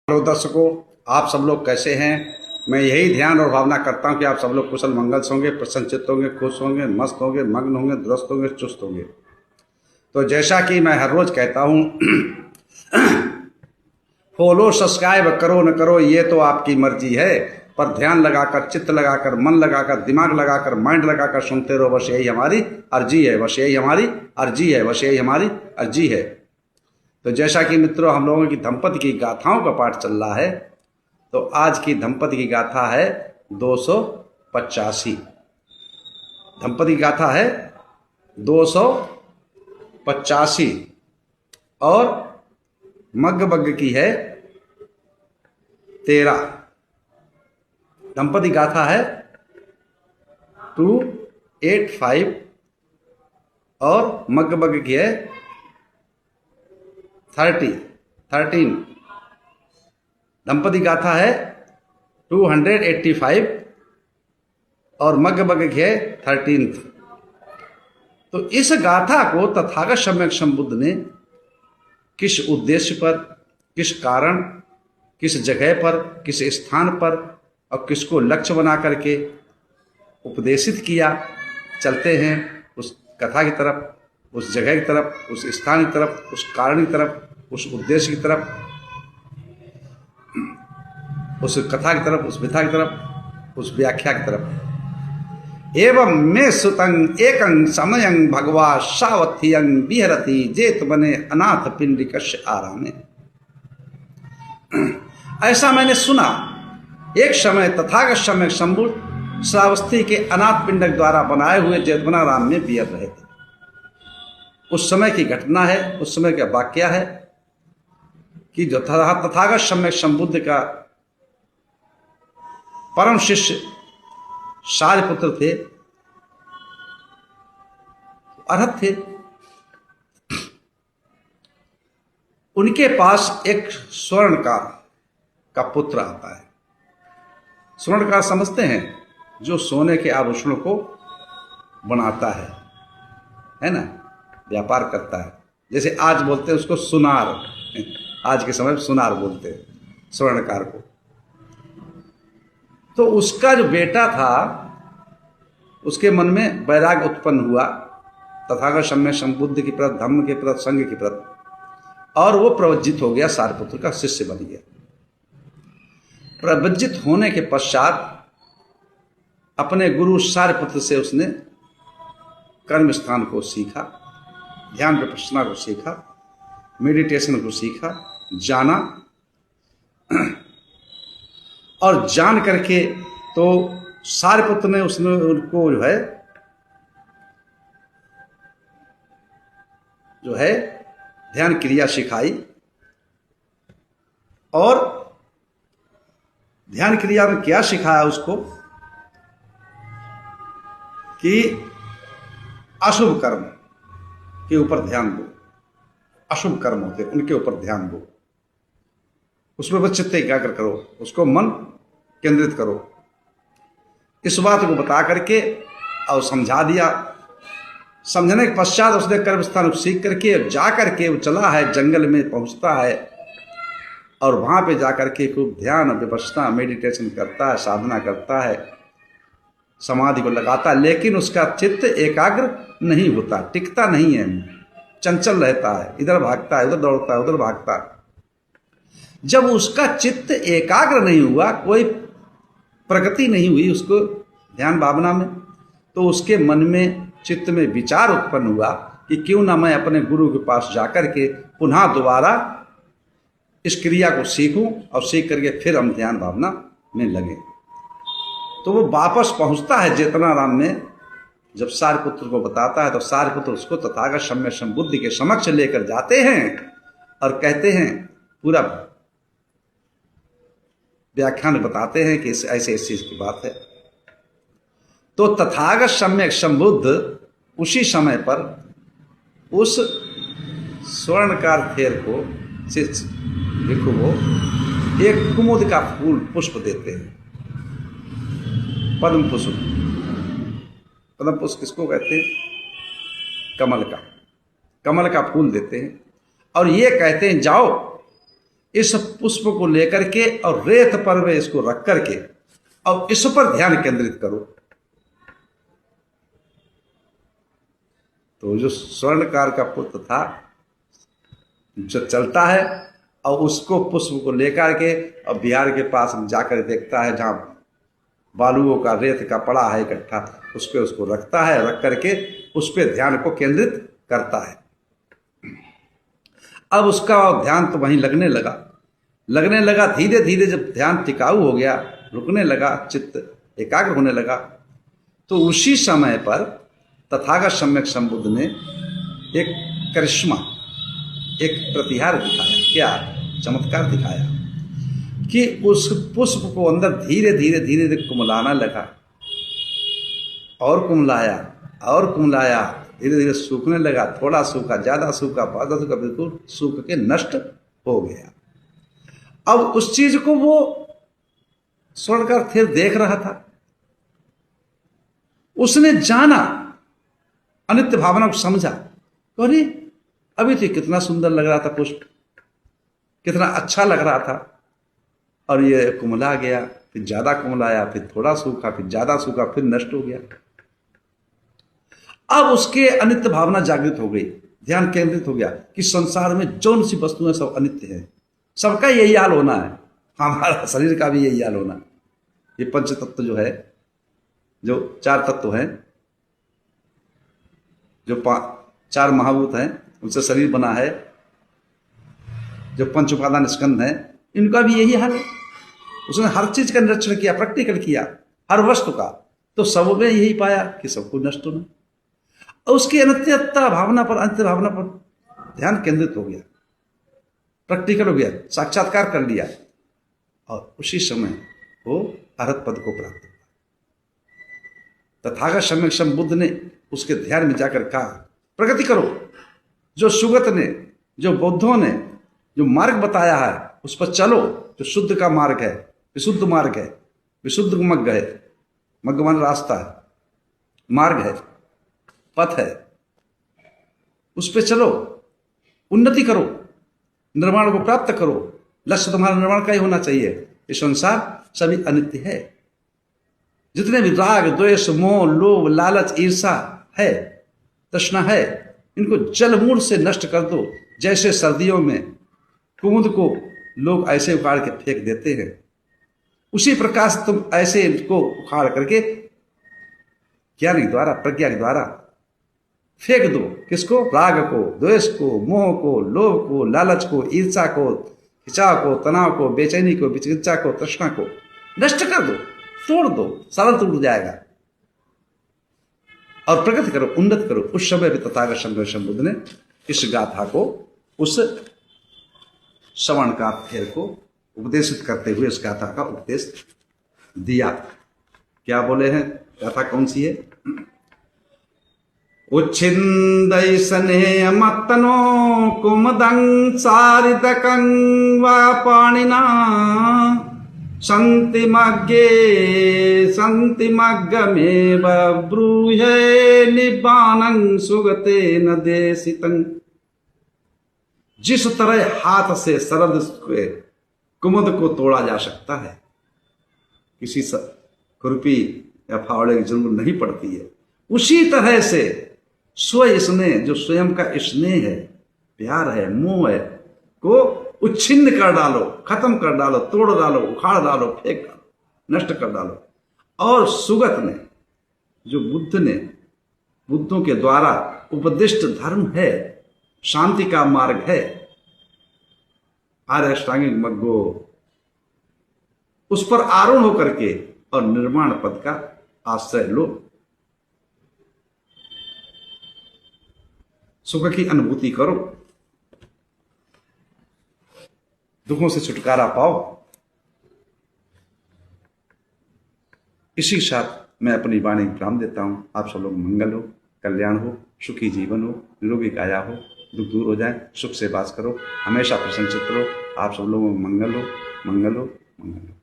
Hello दर्शकों, आप सब लोग कैसे हैं। मैं यही ध्यान और भावना करता हूं कि आप सब लोग कुशल मंगल से होंगे, प्रसन्नचित्त होंगे, खुश होंगे, मस्त होंगे, मग्न होंगे, दुरुस्त होंगे, चुस्त होंगे। तो जैसा कि मैं हर रोज कहता हूं, फॉलो सब्सक्राइब करो न करो ये तो आपकी मर्जी है, पर ध्यान लगाकर, चित्त लगाकर, मन लगाकर, दिमाग लगाकर, माइंड लगाकर सुनते रहो। बस यही हमारी अर्जी है, बस यही हमारी अर्जी है, बस यही हमारी अर्जी है। तो जैसा कि मित्रों, हम लोगों की दंपति की गाथाओं का पाठ चल रहा है, तो आज की दंपति की गाथा है 285। दंपति की गाथा है 285 और मग्ग बग्ग की है 13। दंपति गाथा है 285 और मग्ग बग्ग की है 13। दंपति गाथा है 285 और मग्ग बग्ग की है 13। तो इस गाथा को तथागत सम्यक संबुद्ध ने किस उद्देश्य पर, किस कारण, किस जगह पर, किस स्थान पर और किसको लक्ष्य बना करके उपदेशित किया, चलते हैं उस कथा की तरफ, उस जगह की तरफ, उस स्थान की तरफ, उस कारण की तरफ, उस उद्देश्य की तरफ, उस कथा की तरफ, उस विधा की तरफ, उस व्याख्या की तरफ। एवं में सुतंग एकं समयं भगवा सावथियं विहरति जेत बने अनाथ पिंडिकस्य आरामे। ऐसा मैंने सुना, एक समय तथागत सम्यक संबुद्ध श्रावस्ती के अनाथ पिंडक द्वारा बनाए हुए जेतवनाराम में विहर रहे थे। उस समय की घटना है, उस समय का वाक्य है कि जो तथागत सम्यक संबुद्ध का परम शिष्य सारिपुत्र थे, अरहत थे। उनके पास एक स्वर्णकार का पुत्र आता है। स्वर्णकार समझते हैं, जो सोने के आभूषणों को बनाता है ना, व्यापार करता है। जैसे आज बोलते हैं उसको सुनार, आज के समय में सुनार बोलते हैं स्वर्णकार को। तो उसका जो बेटा था, उसके मन में वैराग्य उत्पन्न हुआ तथागत सम्यक संबुद्ध की प्रति, धम्म के प्रति, संघ की प्रति, और वो प्रवज्जित हो गया, सारिपुत्र का शिष्य बन गया। प्रवज्जित होने के पश्चात अपने गुरु सारिपुत्र से उसने कर्म स्थान को सीखा, ध्यान विपश्यना को सीखा, मेडिटेशन को सीखा, जाना, और जान करके तो सारिपुत्र ने उसने उनको जो है ध्यान क्रिया सिखाई। और ध्यान क्रिया में क्या सिखाया उसको कि अशुभ कर्म के ऊपर ध्यान दो, अशुभ कर्म होते उनके ऊपर ध्यान दो, उसमें बस चित्त एकाग्र करो, उसको मन केंद्रित करो। इस बात को बता करके और समझा दिया। समझने के पश्चात उसने कर्म स्थान सीख करके जा करके वो चला है, जंगल में पहुंचता है और वहां पे जा करके खूब ध्यान विपश्यना मेडिटेशन करता है, साधना करता है, समाधि को लगाता है। लेकिन उसका चित्त एकाग्र नहीं होता, टिकता नहीं है, चंचल रहता है, इधर भागता है, उधर दौड़ता है, उधर भागता है। जब उसका चित्त एकाग्र नहीं हुआ, कोई प्रगति नहीं हुई उसको ध्यान भावना में, तो उसके मन में, चित्त में विचार उत्पन्न हुआ कि क्यों ना मैं अपने गुरु के पास जाकर के पुनः दोबारा इस क्रिया को सीखूं और सीख करके फिर हम ध्यान भावना में लगे। तो वो वापस पहुंचता है जेतवनाराम में। जब सारिपुत्र को बताता है तो सारिपुत्र उसको तथागत सम्यक संबुद्ध के समक्ष लेकर जाते हैं और कहते हैं, पूरा व्याख्यान बताते हैं कि ऐसे इस चीज की बात है। तो तथागत सम्यक संबुद्ध उसी समय पर उस स्वर्णकार थेर को, भिक्षु को, एक कुमुद का फूल पुष्प देते हैं, पद्म पुष्प। पद्म पुष्प किसको कहते हैं? कमल का फूल देते हैं और ये कहते हैं, जाओ इस पुष्प को लेकर के और रेत पर वे इसको रख करके और इस पर ध्यान केंद्रित करो। तो जो स्वर्णकार का पुत्र था जो चलता है और उसको पुष्प को लेकर के और बिहार के पास जाकर देखता है जहां बालुओं का रेत का पड़ा है इकट्ठा, उस पर उसको रखता है, रख करके उस पर ध्यान को केंद्रित करता है। अब उसका ध्यान तो वहीं लगने लगा। धीरे धीरे जब ध्यान टिकाऊ हो गया, रुकने लगा, चित्त एकाग्र होने लगा, तो उसी समय पर तथागत सम्यक संबुद्ध ने एक करिश्मा, एक प्रतिहार दिखाया। क्या चमत्कार दिखाया कि उस पुष्प को अंदर धीरे धीरे धीरे धीरे कुमलाना लगा, और कुमलाया, धीरे धीरे सूखने लगा। थोड़ा सूखा, ज्यादा सूखा, ज्यादा सूखा, बिल्कुल सूख के नष्ट हो गया। अब उस चीज को वो स्वर्णकार फिर देख रहा था। उसने जाना, अनित्य भावना को समझा। अरे अभी तो कितना सुंदर लग रहा था पुष्प, कितना अच्छा लग रहा था, और ये कुमला गया, फिर ज्यादा कुमलाया, फिर थोड़ा सूखा, फिर ज्यादा सूखा, फिर नष्ट हो गया। अब उसके अनित्य भावना जागृत हो गई, ध्यान केंद्रित हो गया कि संसार में जौन सी वस्तुएं सब अनित्य है, सबका यही हाल होना है, हमारा शरीर का भी यही हाल होना। ये पंच तत्व जो है, जो चार तत्व हैं, जो चार महाभूत हैं, उनसे शरीर बना है, जो पंच उपादान स्कंध है, इनका भी यही हाल है। उसने हर चीज का निरीक्षण किया, प्रैक्टिकल किया, हर वस्तु का, तो सब में यही पाया कि सबको नष्ट होना। और उसकी अनित्यता भावना पर, अंत्य भावना पर ध्यान केंद्रित हो गया, प्रैक्टिकल हो गया, साक्षात्कार कर लिया, और उसी समय वो अरहत पद को प्राप्त हुआ। तथागत सम्यक संबुद्ध ने उसके ध्यान में जाकर कहा, प्रगति करो। जो सुगत ने, जो बौद्धों ने जो मार्ग बताया है उस पर चलो, जो शुद्ध का मार्ग है, विशुद्ध मार्ग है, विशुद्ध मग्ग है, मग्ग मान रास्ता है, मार्ग है, पथ है, उस पर चलो, उन्नति करो, निर्माण को प्राप्त करो। लक्ष्य तुम्हारा निर्माण का ही होना चाहिए। ये संसार सभी अनित्य है। जितने भी राग, द्वेष, मोह, लोभ, लालच, ईर्षा है, तृष्णा है, इनको जलमूल से नष्ट कर दो। जैसे सर्दियों में कुमुद को लोग ऐसे उखाड़ के फेंक देते हैं, उसी प्रकार से तुम ऐसे इनको उखाड़ करके ज्ञान के द्वारा, प्रज्ञा के द्वारा फेंक दो। किसको? राग को, द्वेष को, मोह को, लोभ को, लालच को, ईर्षा को, खिंचाव को, तनाव को, बेचैनी को, विचिकित्सा को, तृष्णा को नष्ट कर दो, तोड़ दो, सारा टूट जाएगा, और प्रगति करो, उन्नत करो। उस समय भी तथागत सम्यक संबुद्ध ने इस गाथा को, उस श्रवणकार फेर को उपदेशित करते हुए इस गाथा का उपदेश दिया। क्या बोले हैं? गाथा कौन सी है? उच्छिंदय स्नेह मत्तनो कुमदं सारितकं वा पाणिना संति मग्गमेव ब्रूहे निब्बानं सुगते न देशितं। जिस तरह हाथ से शरद के कुमुद को तोड़ा जा सकता है, किसी खुरपी या फावड़े की जरूरत नहीं पड़ती है, उसी तरह से स्नेह, जो स्वयं का स्नेह है, प्यार है, मोह है, को उच्छिन्न कर डालो, खत्म कर डालो, तोड़ डालो, उखाड़ डालो, फेंक डालो, नष्ट कर डालो। और सुगत ने, जो बुद्ध ने, बुद्धों के द्वारा उपदिष्ट धर्म है, शांति का मार्ग है, आर्य अष्टांगिक मग्गो, उस पर आरूढ़ होकर के और निर्माण पद का आश्रय लो, सुख की अनुभूति करो, दुखों से छुटकारा पाओ। इसी के साथ मैं अपनी वाणी विराम देता हूं। आप सब लोग मंगल हो, कल्याण हो, सुखी जीवन हो, निरोगी काया हो, दुख दूर हो जाए, सुख से वास करो, हमेशा प्रसन्नचित्त रहो। आप सब लोगों को मंगल हो, मंगल हो, मंगल हो।